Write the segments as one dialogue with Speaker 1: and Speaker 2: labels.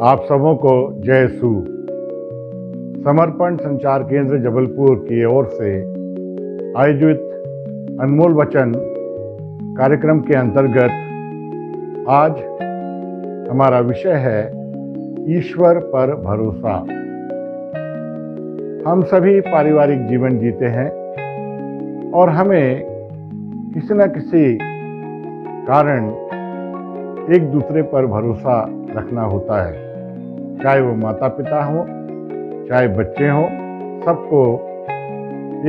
Speaker 1: आप सबों को जय सू। समर्पण संचार केंद्र जबलपुर की ओर से आयोजित अनमोल वचन कार्यक्रम के अंतर्गत आज हमारा विषय है ईश्वर पर भरोसा। हम सभी पारिवारिक जीवन जीते हैं और हमें किसी न किसी कारण एक दूसरे पर भरोसा रखना होता है, चाहे वो माता पिता हो चाहे बच्चे हों, सबको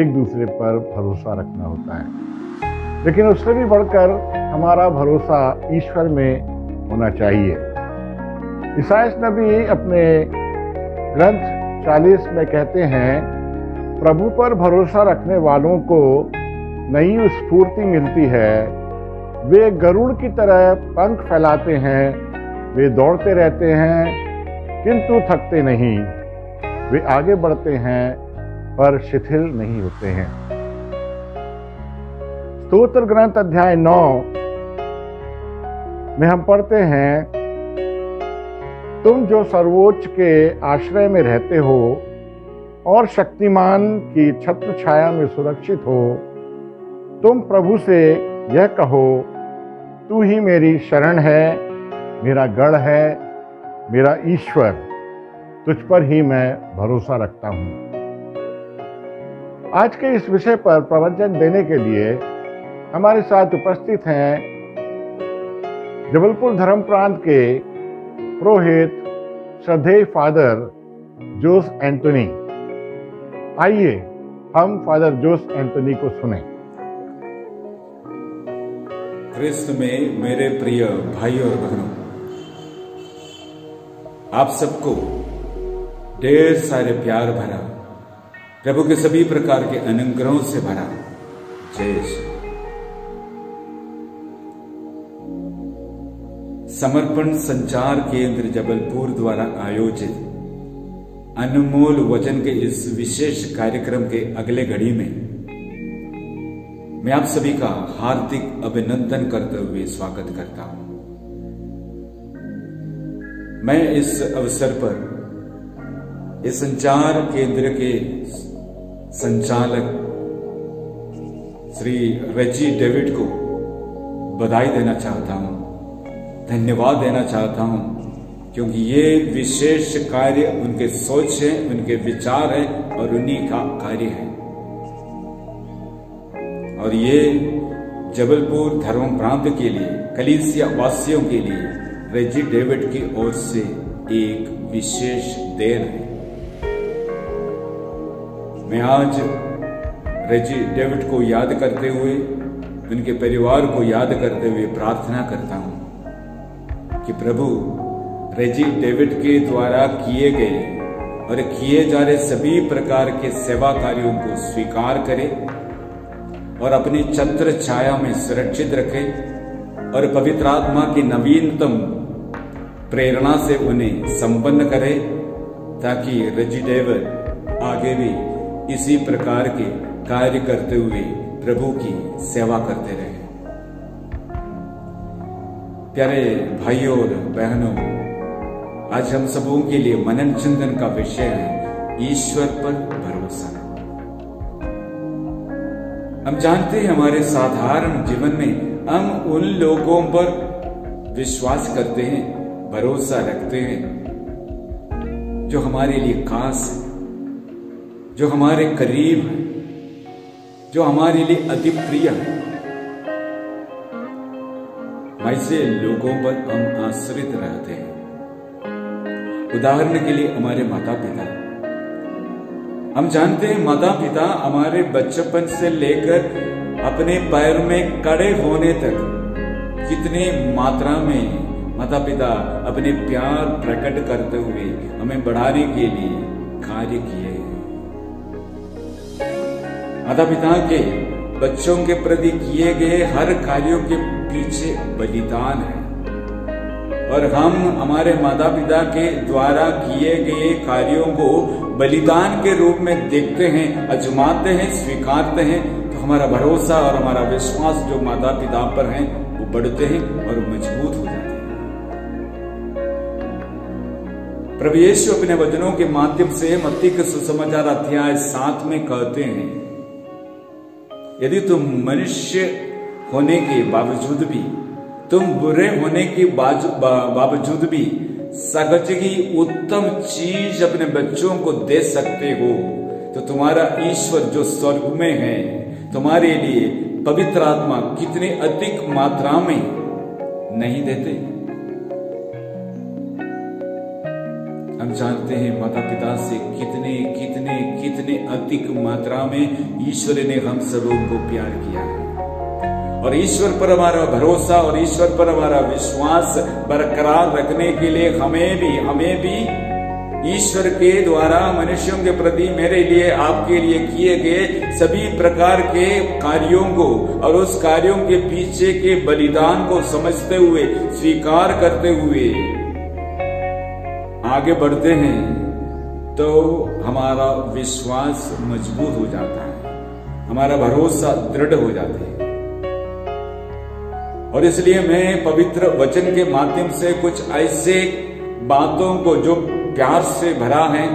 Speaker 1: एक दूसरे पर भरोसा रखना होता है। लेकिन उससे भी बढ़कर हमारा भरोसा ईश्वर में होना चाहिए। ईसायाह नबी अपने ग्रंथ 40 में कहते हैं, प्रभु पर भरोसा रखने वालों को नई स्फूर्ति मिलती है। वे गरुड़ की तरह पंख फैलाते हैं, वे दौड़ते रहते हैं किंतु थकते नहीं, वे आगे बढ़ते हैं पर शिथिल नहीं होते हैं। स्तोत्र ग्रंथ अध्याय 9 में हम पढ़ते हैं, तुम जो सर्वोच्च के आश्रय में रहते हो और शक्तिमान की छत्र छाया में सुरक्षित हो, तुम प्रभु से यह कहो, तू ही मेरी शरण है, मेरा गढ़ है, मेरा ईश्वर, तुझ पर ही मैं भरोसा रखता हूं। आज के इस विषय पर प्रवचन देने के लिए हमारे साथ उपस्थित हैं जबलपुर धर्म प्रांत के पुरोहित श्रद्धेय फादर जोस एंटोनी। आइए हम फादर जोस एंटोनी को सुने।
Speaker 2: क्रिस्त में मेरे प्रिय भाई और बहनों, आप सबको ढेर सारे प्यार भरा, प्रभु के सभी प्रकार के अनुग्रहों से भरा जय श्री। समर्पण संचार केंद्र जबलपुर द्वारा आयोजित अनमोल वचन के इस विशेष कार्यक्रम के अगले घड़ी में मैं आप सभी का हार्दिक अभिनंदन करते हुए स्वागत करता हूं। मैं इस अवसर पर इस संचार केंद्र के संचालक श्री रेजी डेविड को बधाई देना चाहता हूं, धन्यवाद देना चाहता हूं, क्योंकि ये विशेष कार्य उनके सोच है, उनके विचार है और उन्हीं का कार्य है। और ये जबलपुर धर्म प्रांत के लिए, कलीसिया वासियों के लिए रेजी डेविड की ओर से एक विशेष देन है। मैं आज रेजी डेविड को याद करते हुए, उनके परिवार को याद करते हुए प्रार्थना करता हूं कि प्रभु रेजी डेविड के द्वारा किए गए और किए जा रहे सभी प्रकार के सेवा कार्यों को स्वीकार करे और अपनी छत्र छाया में सुरक्षित रखे और पवित्र आत्मा की नवीनतम प्रेरणा से उन्हें संपन्न करे, ताकि रेजी डेविड आगे भी इसी प्रकार के कार्य करते हुए प्रभु की सेवा करते रहे। प्यारे भाइयों और बहनों, आज हम सबों के लिए मनन चिंतन का विषय है ईश्वर पर भरोसा। हम जानते हैं हमारे साधारण जीवन में हम उन लोगों पर विश्वास करते हैं, भरोसा रखते हैं जो हमारे लिए खास है, जो हमारे करीब है, जो हमारे लिए अति प्रिय है। ऐसे लोगों पर हम आश्रित रहते हैं। उदाहरण के लिए हमारे माता पिता। हम जानते हैं माता पिता हमारे बचपन से लेकर अपने पैर में खड़े होने तक कितने मात्रा में माता पिता अपने प्यार प्रकट करते हुए हमें बढ़ाने के लिए कार्य किए हैं। माता पिता के बच्चों के प्रति किए गए हर कार्यों के पीछे बलिदान है, और हम हमारे माता पिता के द्वारा किए गए कार्यों को बलिदान के रूप में देखते हैं, आजमाते हैं, स्वीकारते हैं, तो हमारा भरोसा और हमारा विश्वास जो माता पिता पर है वो बढ़ते हैं और मजबूत हो जाते हैं। प्रभु यीशु अपने वचनों के माध्यम से मत्ती के सुसमाचार अध्याय 7 में कहते हैं, यदि तुम मनुष्य होने के बावजूद भी, तुम बुरे होने के बावजूद भी सहज ही उत्तम चीज अपने बच्चों को दे सकते हो, तो तुम्हारा ईश्वर जो स्वर्ग में है तुम्हारे लिए पवित्र आत्मा कितने अधिक मात्रा में नहीं देते। हम जानते हैं माता पिता से कितने कितने कितने अधिक मात्रा में ईश्वर ने हम सबों को प्यार किया है, और ईश्वर पर हमारा भरोसा और ईश्वर पर हमारा विश्वास बरकरार रखने के लिए हमें भी ईश्वर के द्वारा मनुष्यों के प्रति, मेरे लिए, आपके लिए किए गए सभी प्रकार के कार्यों को और उस कार्यों के पीछे के बलिदान को समझते हुए, स्वीकार करते हुए आगे बढ़ते हैं, तो हमारा विश्वास मजबूत हो जाता है, हमारा भरोसा दृढ़ हो जाता है। और इसलिए मैं पवित्र वचन के माध्यम से कुछ ऐसे बातों को जो प्यार से भरा है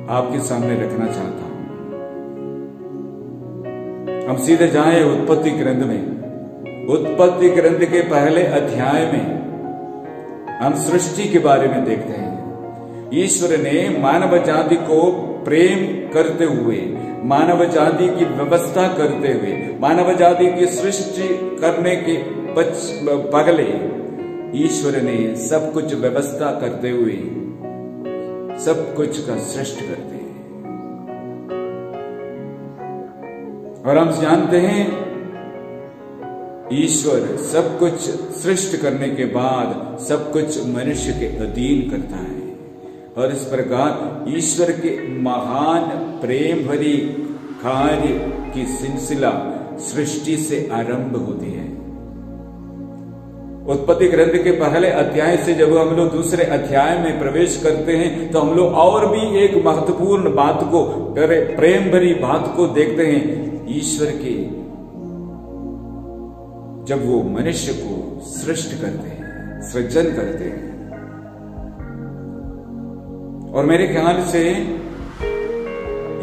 Speaker 2: आपके सामने रखना चाहता हूं। हम सीधे जाएं उत्पत्ति ग्रंथ में। उत्पत्ति ग्रंथ के पहले अध्याय में हम सृष्टि के बारे में देखते हैं। ईश्वर ने मानव जाति को प्रेम करते हुए, मानव जाति की व्यवस्था करते हुए, मानव जाति की सृष्टि करने के पहले ईश्वर ने सब कुछ व्यवस्था करते हुए सब कुछ का सृष्टि करते हैं। और हम जानते हैं ईश्वर सब कुछ सृष्टि करने के बाद सब कुछ मनुष्य के अधीन करता है, और इस प्रकार ईश्वर के महान प्रेम भरी कार्य की सिलसिला सृष्टि से आरंभ होती है। उत्पत्ति ग्रंथ के पहले अध्याय से जब हम लोग दूसरे अध्याय में प्रवेश करते हैं तो हम लोग और भी एक महत्वपूर्ण बात को, प्रेम भरी बात को देखते हैं। ईश्वर के जब वो मनुष्य को सृष्टि करते हैं, सृजन करते हैं, और मेरे ख्याल से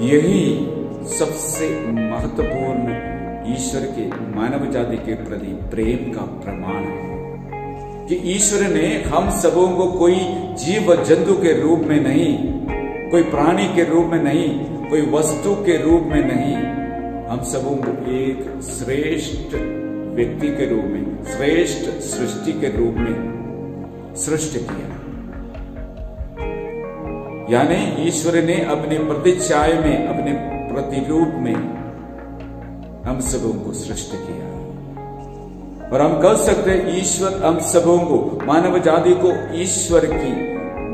Speaker 2: यही सबसे महत्वपूर्ण ईश्वर के मानव जाति के प्रति प्रेम का प्रमाण है कि ईश्वर ने हम सबों को कोई जीव जंतु के रूप में नहीं, कोई प्राणी के रूप में नहीं, कोई वस्तु के रूप में नहीं, हम सबों को एक श्रेष्ठ व्यक्ति के रूप में, श्रेष्ठ सृष्टि के रूप में सृष्टि किया। यानी ईश्वर ने अपने प्रतिछाया में, अपने प्रतिरूप में हम सबों को सृष्टि किया। और हम कह सकते हैं ईश्वर हम सबों को, मानव जाति को ईश्वर की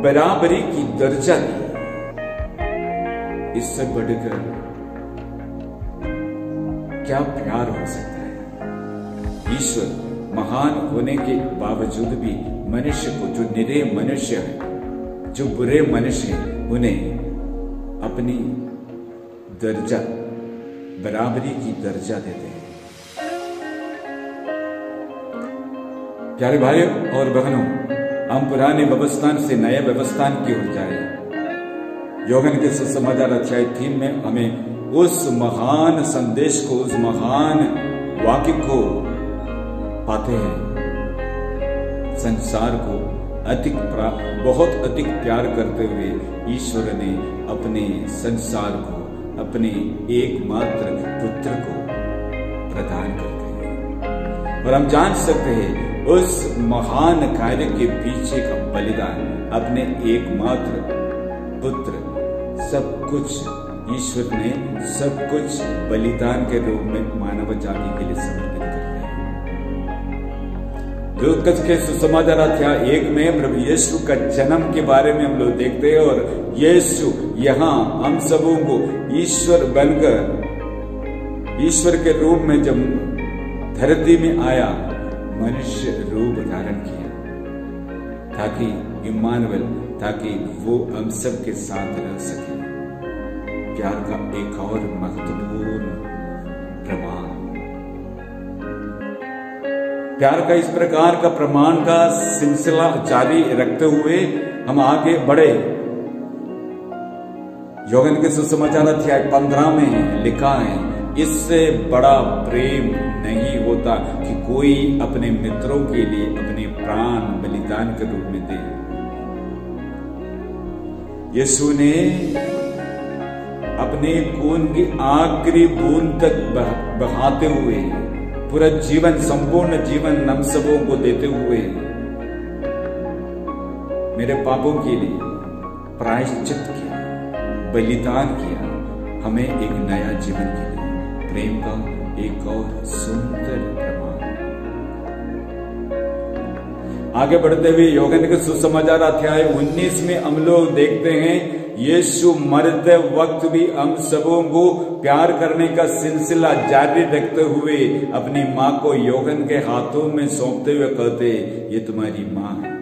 Speaker 2: बराबरी की दर्जा दी। इससे बढ़कर क्या प्यार हो सकता है। ईश्वर महान होने के बावजूद भी मनुष्य को, जो निरे मनुष्य है, जो बुरे मनुष्य हैं, उन्हें अपनी दर्जा, बराबरी की दर्जा देते हैं। प्यारे भाइयों और बहनों, हम पुराने व्यवस्थान से नए व्यवस्थान की ओर जाए। यूहन्ना के सुसमाचार अध्याय 3 में हमें उस महान संदेश को, उस महान वाक्य को पाते हैं। संसार को बहुत अधिक प्यार करते हुए ईश्वर ने अपने संसार को, अपने एकमात्र पुत्र को प्रदान करते हैं। और हम जान सकते हैं उस महान कार्य के पीछे का बलिदान, अपने एकमात्र पुत्र, सब कुछ ईश्वर ने सब कुछ बलिदान के रूप में मानव जाति के लिए समर्पित कर दिया। लूका के सुसमाचार अध्याय 1 में प्रभु यीशु का जन्म के बारे में हम लोग देखते हैं, और यीशु यहाँ हम सबों को ईश्वर बनकर, ईश्वर के रूप में जब धरती में आया, मनुष्य रूप धारण किया, ताकि इम्मानुएल, ताकि वो हम सब के साथ रह सके। प्यार का एक और महत्वपूर्ण प्रमाण। प्यार का इस प्रकार का प्रमाण का सिलसिला जारी रखते हुए हम आगे बढ़े। यूहन्ना के सुसमाचार अध्याय 15 में लिखा है, इससे बड़ा प्रेम नहीं होता कि कोई अपने मित्रों के लिए अपने प्राण बलिदान के रूप में दे। यीशु ने अपने खून की आखिरी बूंद तक बहाते हुए पूरा जीवन, संपूर्ण जीवन हम सबों को देते हुए मेरे पापों के लिए प्रायश्चित किया, बलिदान किया, हमें एक नया जीवन के लिए। प्रेम का एक और सुंदर प्रमाण। आगे बढ़ते हुए यूहन्ना के सुसमाचार अध्याय 19 में हम लोग देखते हैं, यीशु मरते वक्त भी हम सबों को प्यार करने का सिलसिला जारी रखते हुए अपनी मां को यूहन्ना के हाथों में सौंपते हुए कहते, ये तुम्हारी मां है।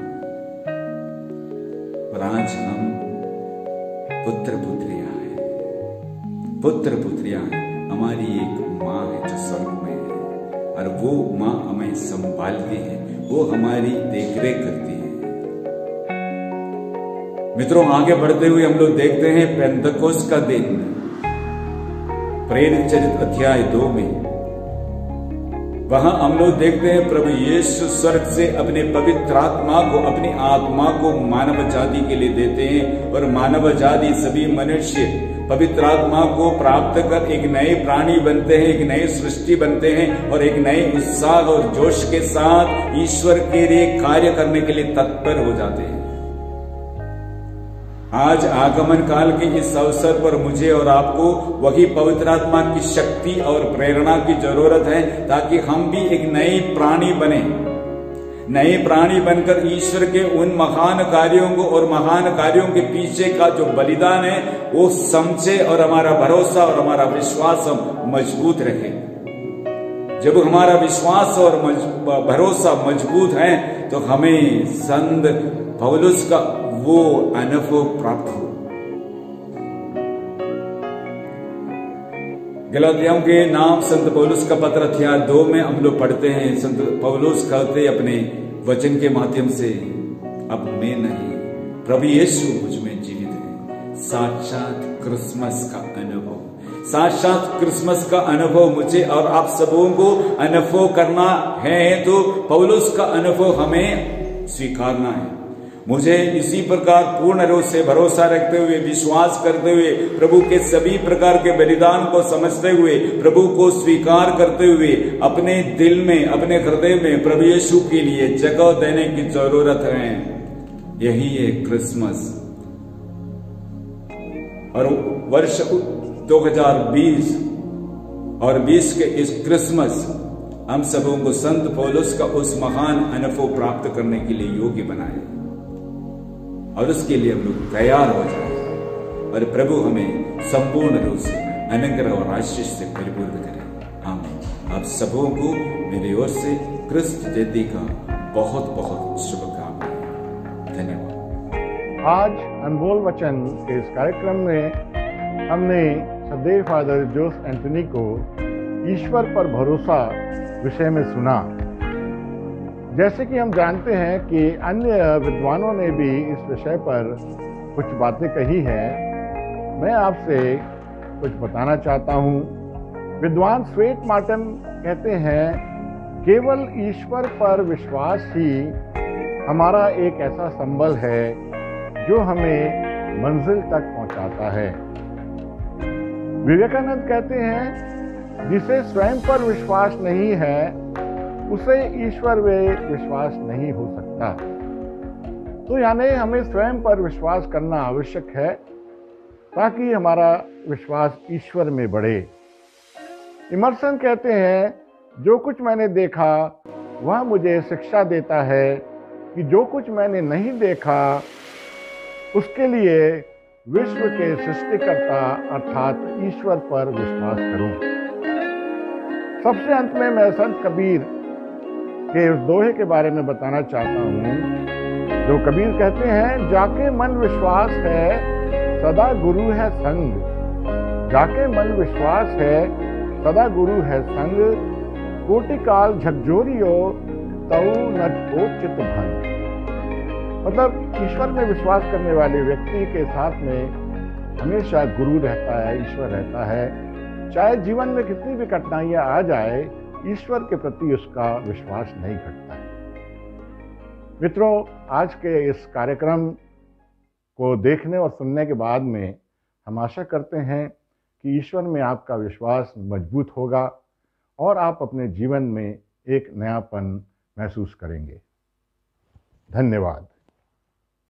Speaker 2: और आज हम पुत्र पुत्रियां हैं, पुत्र पुत्रियां हैं। हमारी एक माँ है जो स्वर्ग में है, और वो माँ हमें संभालती है, वो हमारी देखरेख करती है। मित्रों, आगे बढ़ते हुए हम लोग देखते हैं पेंतकोस्त का दिन, प्रेरित चरित्र अध्याय 2 में। वहां हम लोग देखते हैं प्रभु यीशु स्वर्ग से अपने पवित्र आत्मा को, अपनी आत्मा को मानव जाति के लिए देते हैं, और मानव जाति सभी मनुष्य पवित्र आत्मा को प्राप्त कर एक नए प्राणी बनते हैं, एक नई सृष्टि बनते हैं, और एक नए उत्साह और जोश के साथ ईश्वर के लिए कार्य करने के लिए तत्पर हो जाते हैं। आज आगमन काल के इस अवसर पर मुझे और आपको वही पवित्र आत्मा की शक्ति और प्रेरणा की जरूरत है, ताकि हम भी एक नए प्राणी बने, नए प्राणी बनकर ईश्वर के उन महान कार्यों को और महान कार्यों के पीछे का जो बलिदान है वो समझे, और हमारा भरोसा और हमारा विश्वास हम मजबूत रखे। जब हमारा विश्वास और भरोसा मजबूत है तो हमें संत पौलुस का वो अनुभव प्राप्त हो। गलातियों के नाम संत पौलुस का पत्र अध्याय 2 में हम लोग पढ़ते हैं, संत पौलुस कहते अपने वचन के माध्यम से, अब मैं नहीं, प्रभु यीशु मुझ में जीवित है। साक्षात क्रिसमस का अनुभव, साक्षात क्रिसमस का अनुभव मुझे और आप सबों को अनुभव करना है, तो पौलुस का अनुभव हमें स्वीकारना है। मुझे इसी प्रकार पूर्ण रूप से भरोसा रखते हुए, विश्वास करते हुए, प्रभु के सभी प्रकार के बलिदान को समझते हुए, प्रभु को स्वीकार करते हुए अपने दिल में, अपने हृदय में प्रभु यीशु के लिए जगह देने की जरूरत है। यही है क्रिसमस। और वर्ष 2020 और 20 के इस क्रिसमस हम सबों को संत पौलुस का उस महान अनुभव प्राप्त करने के लिए योग्य बनाए, और उसके लिए हम लोग तैयार हो जाए, और प्रभु हमें संपूर्ण रूप से अनुग्रह और आशीष से परिपूर्ण करें। आमीन। आप सबों को मेरी ओर से क्रिस्त जयंती का बहुत बहुत शुभकामनाएं। धन्यवाद।
Speaker 1: आज अनमोल वचन के इस कार्यक्रम में हमने सदैव फादर जोस एंटनी को ईश्वर पर भरोसा विषय में सुना। जैसे कि हम जानते हैं कि अन्य विद्वानों ने भी इस विषय पर कुछ बातें कही हैं, मैं आपसे कुछ बताना चाहता हूँ। विद्वान स्वेट मार्टन कहते हैं, केवल ईश्वर पर विश्वास ही हमारा एक ऐसा संबल है जो हमें मंजिल तक पहुंचाता है। विवेकानंद कहते हैं, जिसे स्वयं पर विश्वास नहीं है उसे ईश्वर में विश्वास नहीं हो सकता। तो यानी हमें स्वयं पर विश्वास करना आवश्यक है, ताकि हमारा विश्वास ईश्वर में बढ़े। इमर्सन कहते हैं, जो कुछ मैंने देखा वह मुझे शिक्षा देता है कि जो कुछ मैंने नहीं देखा उसके लिए विश्व के सृष्टिकर्ता अर्थात ईश्वर पर विश्वास करूं। सबसे अंत में मैं संत कबीर के उस दोहे के बारे में बताना चाहता हूँ, जो कबीर कहते हैं, जाके मन विश्वास है सदा गुरु है संग। जाके मन विश्वास है सदा गुरु है संग। कोटि काल झकझोरियो तऊ न चित भन। मतलब ईश्वर में विश्वास करने वाले व्यक्ति के साथ में हमेशा गुरु रहता है, ईश्वर रहता है। चाहे जीवन में कितनी भी कठिनाइयां आ जाए, ईश्वर के प्रति उसका विश्वास नहीं घटता है। मित्रों, आज के इस कार्यक्रम को देखने और सुनने के बाद में हम आशा करते हैं कि ईश्वर में आपका विश्वास मजबूत होगा और आप अपने जीवन में एक नयापन महसूस करेंगे। धन्यवाद।